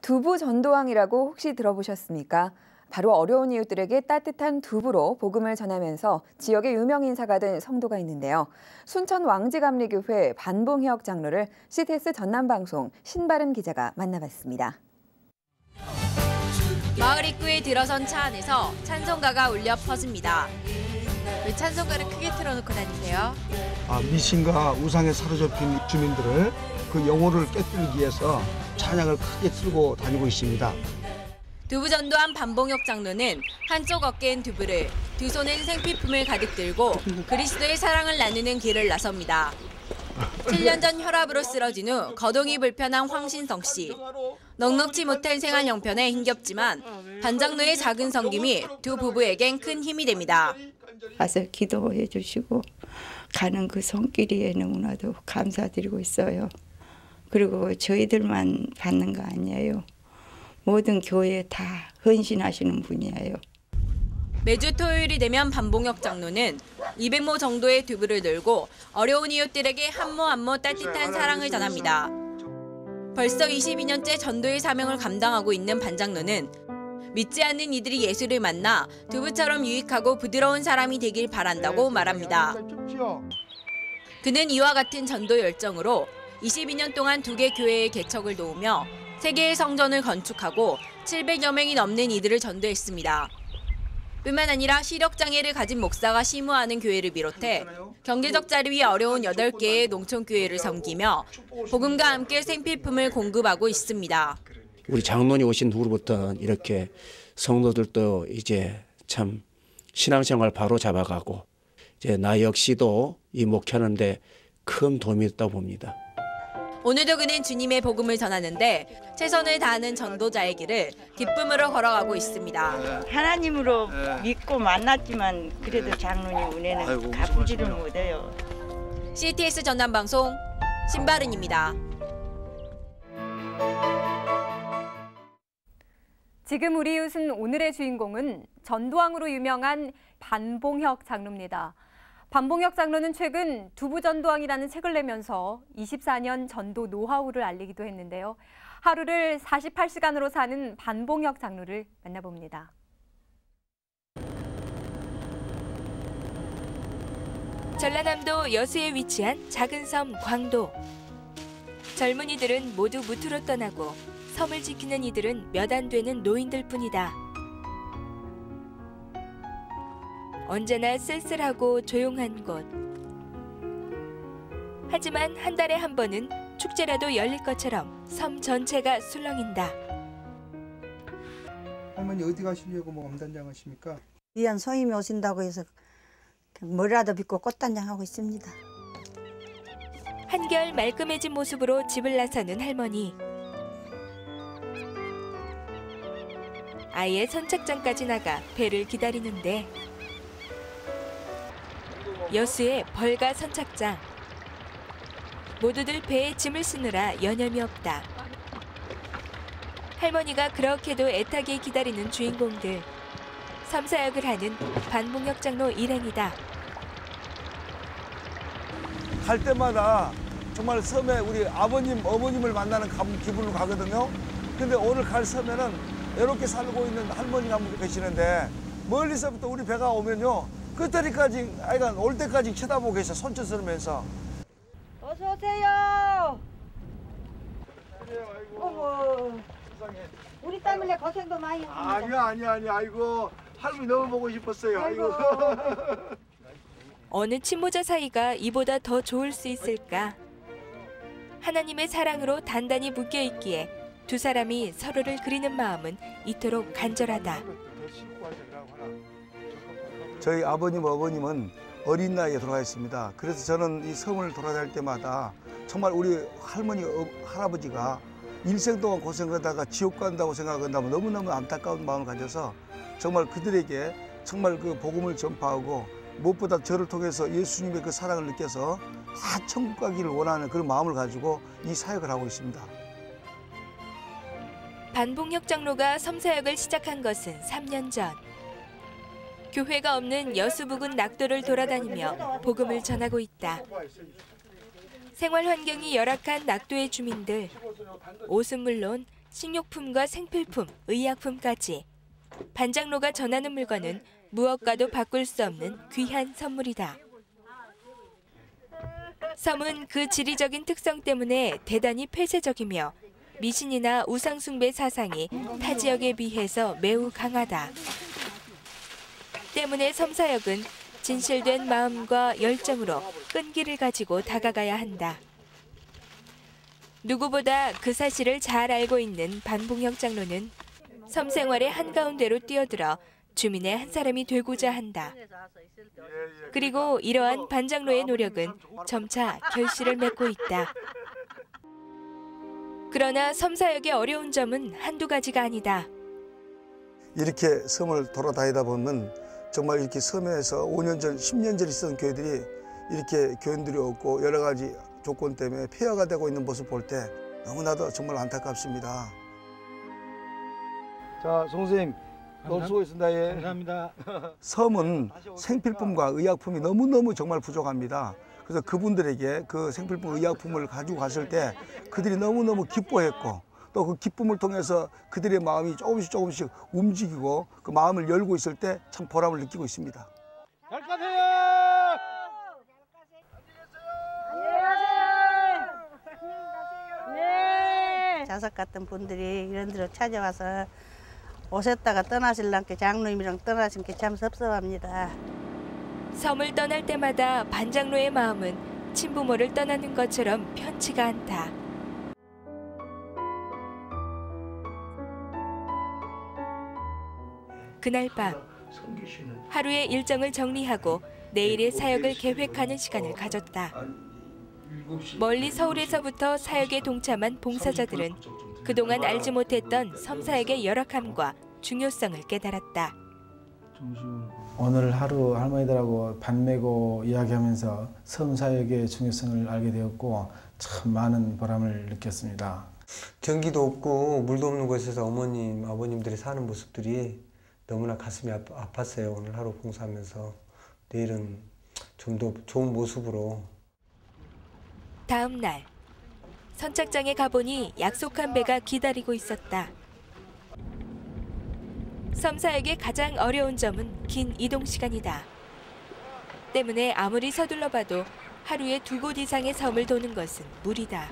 두부 전도왕이라고 혹시 들어보셨습니까? 바로 어려운 이웃들에게 따뜻한 두부로 복음을 전하면서 지역의 유명 인사가 된 성도가 있는데요. 순천 왕지감리교회 반봉혁 장로를 CTS 전남방송 신바른 기자가 만나봤습니다. 마을 입구에 들어선 차 안에서 찬송가가 울려 퍼집니다. 왜 찬송가를 크게 틀어놓고 다니세요? 미신과 우상에 사로잡힌 주민들을 그 영혼을 깨뜨리기 위해서 찬양을 크게 틀고 다니고 있습니다. 두부 전도한 반봉혁 장로는 한쪽 어깨엔 두부를, 두 손엔 생필품을 가득 들고 그리스도의 사랑을 나누는 길을 나섭니다. 7년 전 혈압으로 쓰러진 후 거동이 불편한 황신성 씨. 넉넉지 못한 생활 형편에 힘겹지만 반장로의 작은 섬김이 두 부부에겐 큰 힘이 됩니다. 와서 기도해 주시고 가는 그 손길에 너무나도 감사드리고 있어요. 그리고 저희들만 받는 거 아니에요. 모든 교회에 다 헌신하시는 분이에요. 매주 토요일이 되면 반봉혁 장로는 200모 정도의 두부를 들고 어려운 이웃들에게 한 모 한 모 따뜻한 사랑을 전합니다. 벌써 22년째 전도의 사명을 감당하고 있는 반장로는 믿지 않는 이들이 예수를 만나 두부처럼 유익하고 부드러운 사람이 되길 바란다고 말합니다. 그는 이와 같은 전도 열정으로 22년 동안 2개 교회의 개척을 도우며 3개의 성전을 건축하고 700여 명이 넘는 이들을 전도했습니다. 뿐만 아니라 시력장애를 가진 목사가 심우하는 교회를 비롯해 경제적 자립이 어려운 8개의 농촌교회를 섬기며 복음과 함께 생필품을 공급하고 있습니다. 우리 장로님 오신 후로부터 이렇게 성도들도 이제 참 신앙생활 바로 잡아가고 이제 나 역시도 이 목회하는데 큰 도움이 됐다고 봅니다. 오늘도 그는 주님의 복음을 전하는데 최선을 다하는 전도자의 길을 기쁨으로 걸어가고 있습니다. 하나님으로 믿고 만났지만 그래도 장로님 은혜는 갚지를 못해요. CTS 전남방송 신바른입니다. 지금 우리 이웃은 오늘의 주인공은 전도왕으로 유명한 반봉혁 장로입니다. 반봉혁 장로는 최근 두부전도왕이라는 책을 내면서 24년 전도 노하우를 알리기도 했는데요. 하루를 48시간으로 사는 반봉혁 장로를 만나봅니다. 전라남도 여수에 위치한 작은 섬 광도. 젊은이들은 모두 무트로 떠나고 섬을 지키는 이들은 몇 안 되는 노인들 뿐이다. 언제나 쓸쓸하고 조용한 곳. 하지만 한 달에 한 번은 축제라도 열릴 것처럼 섬 전체가 술렁인다. 할머니 어디 가시려고 엄단장 하십니까? 귀한 손님이 오신다고 해서 머리라도 빗고 꽃단장하고 있습니다. 한결 말끔해진 모습으로 집을 나서는 할머니. 아예 선착장까지 나가 배를 기다리는데 여수의 벌가 선착장. 모두들 배에 짐을 쓰느라 여념이 없다. 할머니가 그렇게도 애타게 기다리는 주인공들. 섬사역을 하는 반봉혁 장로 일행이다. 갈 때마다 정말 섬에 우리 아버님, 어머님을 만나는 기분으로 가거든요. 근데 오늘 갈 섬에는 외롭게 살고 있는 할머니가 한 분 계시는데 멀리서부터 우리 배가 오면요. 끝자리까지, 아이가 올 때까지 쳐다보고 계셔, 손짓으면서. 어서 오세요. 어머, 우리 때문에 고생도 많이 합니다. 아니야. 아이고, 할머니 너무 보고 싶었어요. 아이고. 어느 친모자 사이가 이보다 더 좋을 수 있을까? 하나님의 사랑으로 단단히 묶여 있기에 두 사람이 서로를 그리는 마음은 이토록 간절하다. 저희 아버님, 어머님은 어린 나이에 돌아가셨습니다. 그래서 저는 이 섬을 돌아다닐 때마다 정말 우리 할머니, 할아버지가 일생 동안 고생하다가 지옥 간다고 생각한다면 너무너무 안타까운 마음을 가져서 정말 그들에게 정말 그 복음을 전파하고 무엇보다 저를 통해서 예수님의 그 사랑을 느껴서 다 천국 가기를 원하는 그런 마음을 가지고 이 사역을 하고 있습니다. 반봉혁 장로가 섬사역을 시작한 것은 3년 전. 교회가 없는 여수 부근 낙도를 돌아다니며 복음을 전하고 있다. 생활 환경이 열악한 낙도의 주민들, 옷은 물론 식료품과 생필품, 의약품까지 반장로가 전하는 물건은 무엇과도 바꿀 수 없는 귀한 선물이다. 섬은 그 지리적인 특성 때문에 대단히 폐쇄적이며 미신이나 우상숭배 사상이 타 지역에 비해서 매우 강하다. 때문에 섬사역은 진실된 마음과 열정으로 끈기를 가지고 다가가야 한다. 누구보다 그 사실을 잘 알고 있는 반봉혁 장로는 섬 생활의 한가운데로 뛰어들어 주민의 한 사람이 되고자 한다. 그리고 이러한 반장로의 노력은 점차 결실을 맺고 있다. 그러나 섬사역의 어려운 점은 한두 가지가 아니다. 이렇게 섬을 돌아다니다 보면 정말 이렇게 섬에서 5년 전, 10년 전 있었던 교회들이 이렇게 교인들이 없고 여러 가지 조건 때문에 폐허가 되고 있는 모습 볼 때 너무나도 정말 안타깝습니다. 자, 선생님, 너무 수고했습니다. 예. 감사합니다. 섬은 생필품과 의약품이 너무너무 정말 부족합니다. 그래서 그분들에게 그 생필품 의약품을 가지고 갔을 때 그들이 너무너무 기뻐했고 또 그 기쁨을 통해서 그들의 마음이 조금씩 움직이고 그 마음을 열고 있을 때 참 보람을 느끼고 있습니다. 잘 가세요. 자석 같은 분들이 이런 데로 찾아와서 오셨다가 떠나실랑께 장로님이랑 떠나신 게 참 섭섭합니다. 섬을 떠날 때마다 반장로의 마음은 친부모를 떠나는 것처럼 편치가 않다. 그날 밤 하루의 일정을 정리하고 내일의 사역을 계획하는 시간을 가졌다. 멀리 서울에서부터 사역에 동참한 봉사자들은 그동안 알지 못했던 섬사역의 열악함과 중요성을 깨달았다. 오늘 하루 할머니들하고 반 메고 이야기하면서 섬사역의 중요성을 알게 되었고 참 많은 보람을 느꼈습니다. 전기도 없고 물도 없는 곳에서 어머님, 아버님들이 사는 모습들이 너무나 가슴이 아팠어요. 오늘 하루 봉사하면서. 내일은 좀 더 좋은 모습으로. 다음 날 선착장에 가보니 약속한 배가 기다리고 있었다. 섬사역의 가장 어려운 점은 긴 이동 시간이다. 때문에 아무리 서둘러 봐도 하루에 2곳 이상의 섬을 도는 것은 무리다.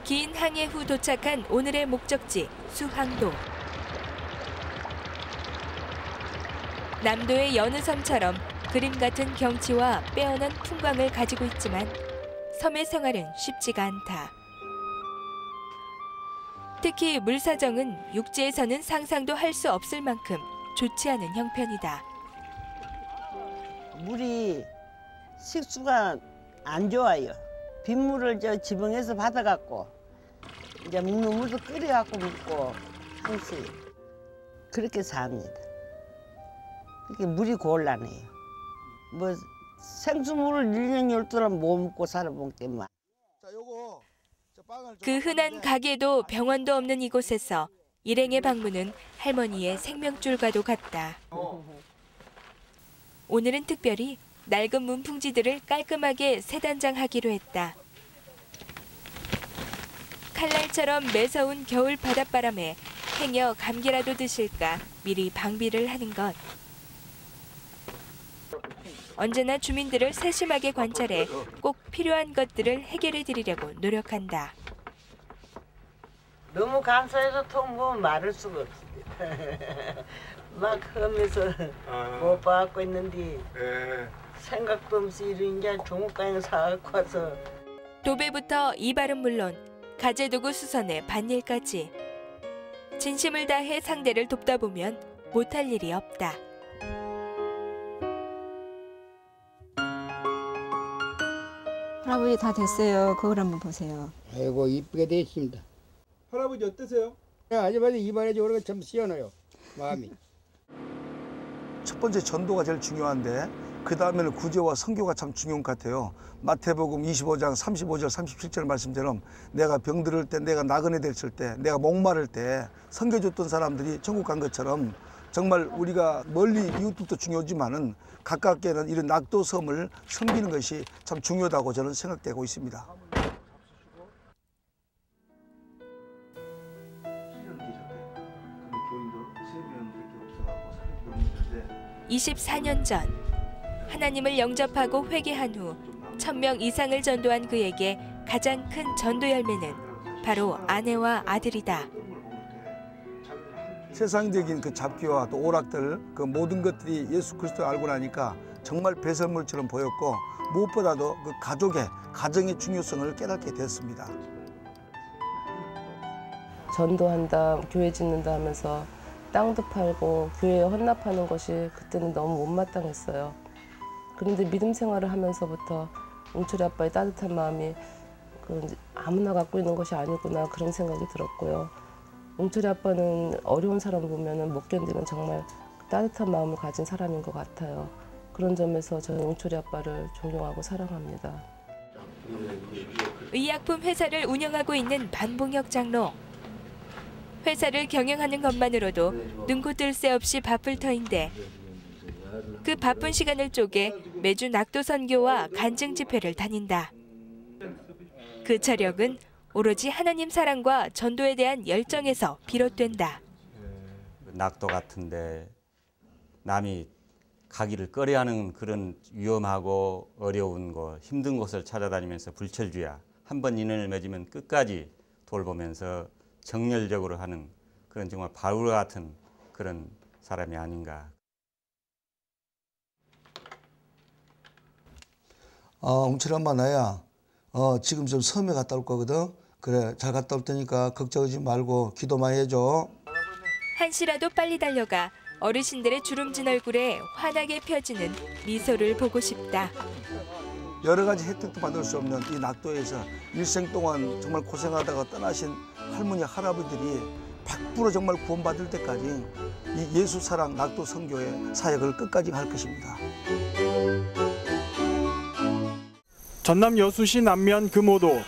긴 항해 후 도착한 오늘의 목적지 수항도. 남도의 여느 섬처럼 그림 같은 경치와 빼어난 풍광을 가지고 있지만 섬의 생활은 쉽지가 않다. 특히 물 사정은 육지에서는 상상도 할 수 없을 만큼 좋지 않은 형편이다. 물이 식수가 안 좋아요. 빗물을 저 지붕에서 받아갖고 이제 묵는 물도 끓여갖고 먹고 항시 그렇게 삽니다. 그렇게 물이 곤란해요. 뭐 생수물을 1년 12년 못 먹고 살아본 게만. 그 흔한 가게도 병원도 없는 이곳에서 일행의 방문은 할머니의 생명줄과도 같다. 오늘은 특별히 낡은 문풍지들을 깔끔하게 새단장하기로 했다. 칼날처럼 매서운 겨울 바닷바람에 행여 감기라도 드실까 미리 방비를 하는 것. 언제나 주민들을 세심하게 관찰해 꼭 필요한 것들을 해결해 드리려고 노력한다. 너무 감사해서 뭐 말할 수가 없어요. 막 하면서 못 봐갖고 있는데 생각도 없이 이런 이제 종업강에 사갖고 와서. 도배부터 이발은 물론 가재도구 수선에 밭일까지 진심을 다해 상대를 돕다 보면 못할 일이 없다. 할아버지 다 됐어요. 그걸 한번 보세요. 아이고 이쁘게 됐습니다. 할아버지 어떠세요? 아줌마들 이번에 오는 거 참 시원해요. 마음이. 첫 번째 전도가 제일 중요한데 그 다음에는 구제와 선교가 참 중요한 것 같아요. 마태복음 25장 35절 37절 말씀처럼 내가 병들을 때, 내가 나그네 됐을 때, 내가 목마를 때 섬겨줬던 사람들이 천국 간 것처럼 정말 우리가 멀리 이웃들도 중요하지만은 가깝게는 이런 낙도섬을 섬기는 것이 참 중요하다고 저는 생각되고 있습니다. 24년 전 하나님을 영접하고 회개한 후 1000명 이상을 전도한 그에게 가장 큰 전도 열매는 바로 아내와 아들이다. 세상적인 그 잡기와 또 오락들 그 모든 것들이 예수 그리스도를 알고 나니까 정말 배설물처럼 보였고 무엇보다도 그 가정의 중요성을 깨닫게 됐습니다. 전도한다, 교회 짓는다 하면서 땅도 팔고 교회에 헌납하는 것이 그때는 너무 못마땅했어요. 그런데 믿음 생활을 하면서부터 웅철이 아빠의 따뜻한 마음이 아무나 갖고 있는 것이 아니구나 그런 생각이 들었고요. 웅철이 아빠는 어려운 사람을 보면 못 견디는 정말 따뜻한 마음을 가진 사람인 것 같아요. 그런 점에서 저는 웅철이 아빠를 존경하고 사랑합니다. 의약품 회사를 운영하고 있는 반봉혁 장로. 회사를 경영하는 것만으로도 눈코 뜰 새 없이 바쁠 터인데 그 바쁜 시간을 쪼개 매주 낙도 선교와 간증 집회를 다닌다. 그 차력은 오로지 하나님 사랑과 전도에 대한 열정에서 비롯된다. 낙도 같은데 남이 가기를 꺼려하는 그런 위험하고 어려운 곳, 힘든 곳을 찾아다니면서 불철주야 한 번 인연을 맺으면 끝까지 돌보면서 정열적으로 하는 그런 정말 바울 같은 그런 사람이 아닌가. 웅철이 엄마 나야 지금 좀 섬에 갔다 올 거거든. 그래 잘 갔다 올 테니까 걱정하지 말고 기도 많이 해줘. 한시라도 빨리 달려가 어르신들의 주름진 얼굴에 환하게 펴지는 미소를 보고 싶다. 여러 가지 혜택도 받을 수 없는 이 낙도에서 일생 동안 정말 고생하다가 떠나신 할머니 할아버지들이 100% 정말 구원받을 때까지 이 예수 사랑 낙도 선교의 사역을 끝까지 할 것입니다. 전남 여수시 남면 금오도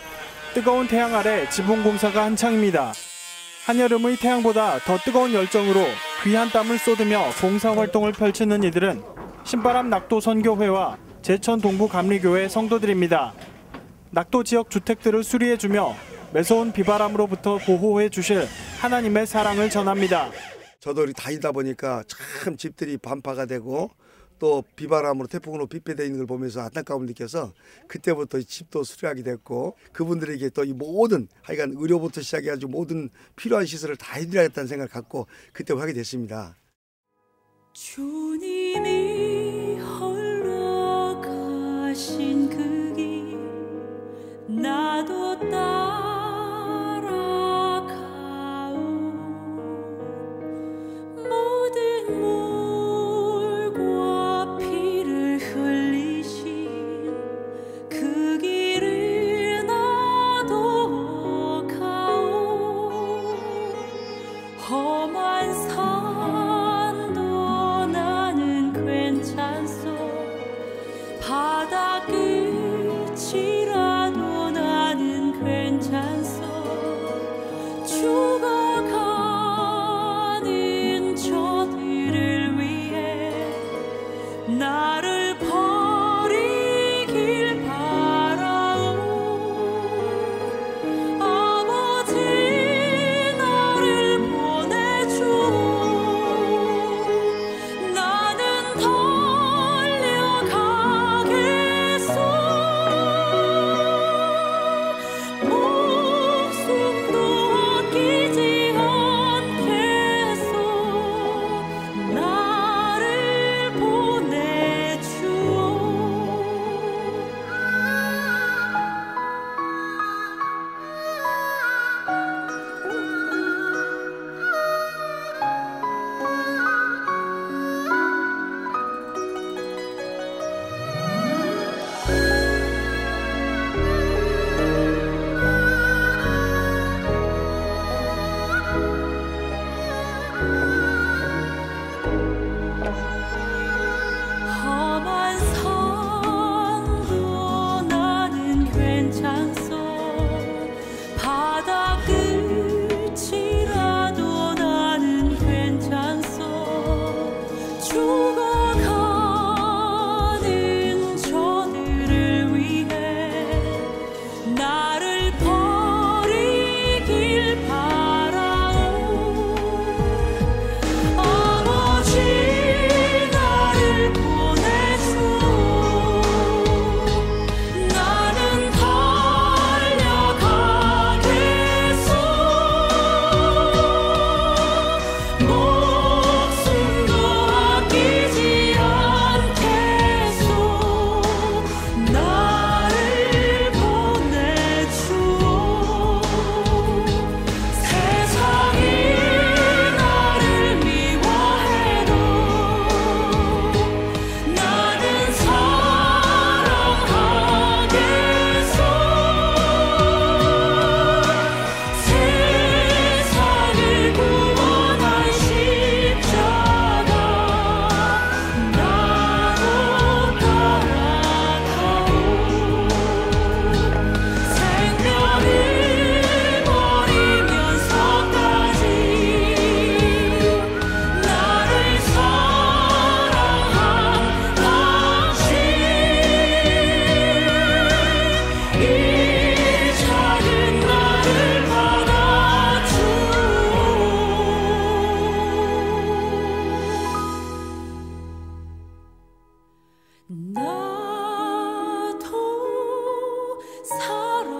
뜨거운 태양 아래 지붕공사가 한창입니다. 한여름의 태양보다 더 뜨거운 열정으로 귀한 땀을 쏟으며 봉사활동을 펼치는 이들은 신바람 낙도 선교회와 제천 동부 감리교회 성도들입니다. 낙도 지역 주택들을 수리해주며 매서운 비바람으로부터 보호해 주실 하나님의 사랑을 전합니다. 저도 이렇게 다니다 보니까 참 집들이 반파가 되고 또 비바람으로 태풍으로 빗배되어 있는 걸 보면서 안타까움을 느껴서 그때부터 집도 수리하게 됐고 그분들에게 또 이 모든 하여간 의료부터 시작해가지고 모든 필요한 시설을 다 해드려야겠다는 생각을 갖고 그때 하게 됐습니다. 주님이 홀로 가신 그 길 나도 따라가오 모든 물과 피를 흘리신 그 길을 나도 가오 험한 산도 나는 괜찮소 바다 끝이라도 나는 괜찮소 나도 사랑하오